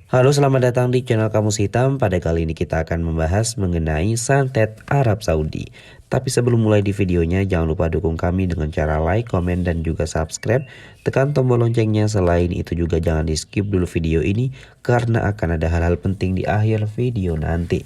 Halo, selamat datang di channel Kamus Hitam. Pada kali ini kita akan membahas mengenai santet Arab Saudi. Tapi sebelum mulai di videonya, jangan lupa dukung kami dengan cara like, komen, dan juga subscribe. Tekan tombol loncengnya. Selain itu juga jangan di skip dulu video ini, karena akan ada hal-hal penting di akhir video nanti.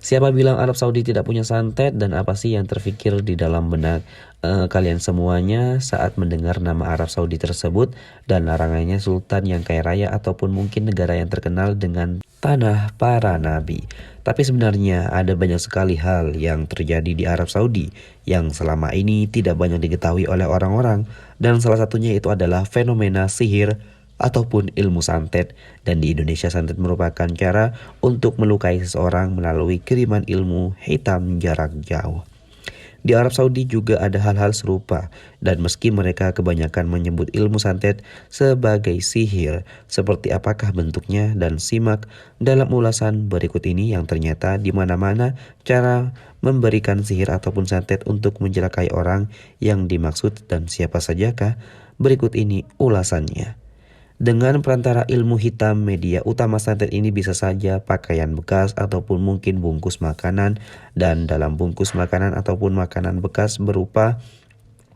Siapa bilang Arab Saudi tidak punya santet, dan apa sih yang terfikir di dalam benak kalian semuanya saat mendengar nama Arab Saudi tersebut dan larangannya sultan yang kaya raya ataupun mungkin negara yang terkenal dengan tanah para nabi? Tapi sebenarnya ada banyak sekali hal yang terjadi di Arab Saudi yang selama ini tidak banyak diketahui oleh orang-orang, dan salah satunya itu adalah fenomena sihir ataupun ilmu santet. Dan di Indonesia, santet merupakan cara untuk melukai seseorang melalui kiriman ilmu hitam jarak jauh. Di Arab Saudi juga ada hal-hal serupa, dan meski mereka kebanyakan menyebut ilmu santet sebagai sihir, seperti apakah bentuknya, dan simak dalam ulasan berikut ini yang ternyata di mana-mana cara memberikan sihir ataupun santet untuk mencelakai orang yang dimaksud dan siapa sajakah. Berikut ini ulasannya. Dengan perantara ilmu hitam, media utama santet ini bisa saja pakaian bekas ataupun mungkin bungkus makanan, dan dalam bungkus makanan ataupun makanan bekas berupa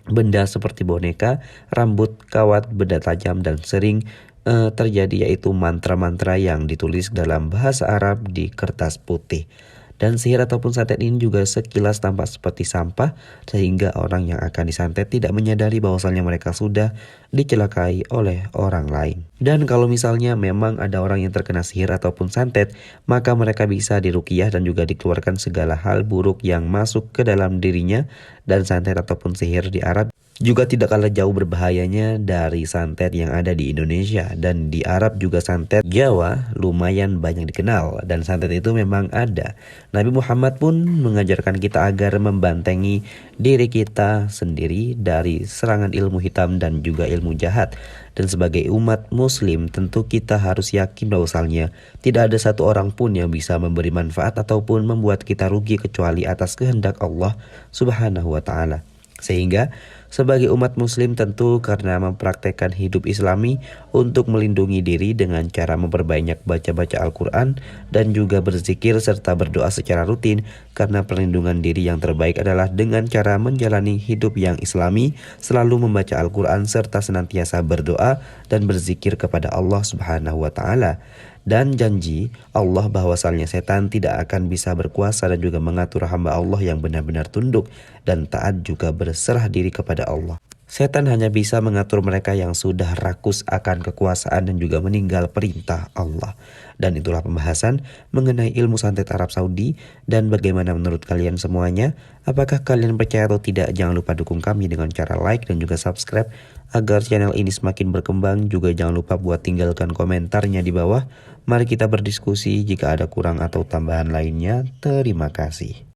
benda seperti boneka, rambut, kawat, benda tajam, dan sering terjadi yaitu mantra-mantra yang ditulis dalam bahasa Arab di kertas putih. Dan sihir ataupun santet ini juga sekilas tampak seperti sampah, sehingga orang yang akan disantet tidak menyadari bahwasannya mereka sudah dicelakai oleh orang lain. Dan kalau misalnya memang ada orang yang terkena sihir ataupun santet, maka mereka bisa diruqyah dan juga dikeluarkan segala hal buruk yang masuk ke dalam dirinya. Dan santet ataupun sihir di Arab juga tidak kalah jauh berbahayanya dari santet yang ada di Indonesia. Dan di Arab juga santet Jawa lumayan banyak dikenal, dan santet itu memang ada. Nabi Muhammad pun mengajarkan kita agar membantengi diri kita sendiri dari serangan ilmu hitam dan juga ilmu jahat. Dan sebagai umat muslim, tentu kita harus yakin bahwasannya tidak ada satu orang pun yang bisa memberi manfaat ataupun membuat kita rugi kecuali atas kehendak Allah Subhanahu wa ta'ala. Sehingga sebagai umat muslim tentu karena mempraktekkan hidup islami untuk melindungi diri dengan cara memperbanyak baca-baca Al-Quran dan juga berzikir serta berdoa secara rutin, karena perlindungan diri yang terbaik adalah dengan cara menjalani hidup yang islami, selalu membaca Al-Quran serta senantiasa berdoa dan berzikir kepada Allah Subhanahu wa ta'ala. Dan janji Allah bahwasannya setan tidak akan bisa berkuasa dan juga mengatur hamba Allah yang benar-benar tunduk dan taat juga berserah diri kepada Allah. Setan hanya bisa mengatur mereka yang sudah rakus akan kekuasaan dan juga meninggal perintah Allah. Dan itulah pembahasan mengenai ilmu santet Arab Saudi. Dan bagaimana menurut kalian semuanya? Apakah kalian percaya atau tidak? Jangan lupa dukung kami dengan cara like dan juga subscribe agar channel ini semakin berkembang. Juga jangan lupa buat tinggalkan komentarnya di bawah. Mari kita berdiskusi, jika ada kurang atau tambahan lainnya. Terima kasih.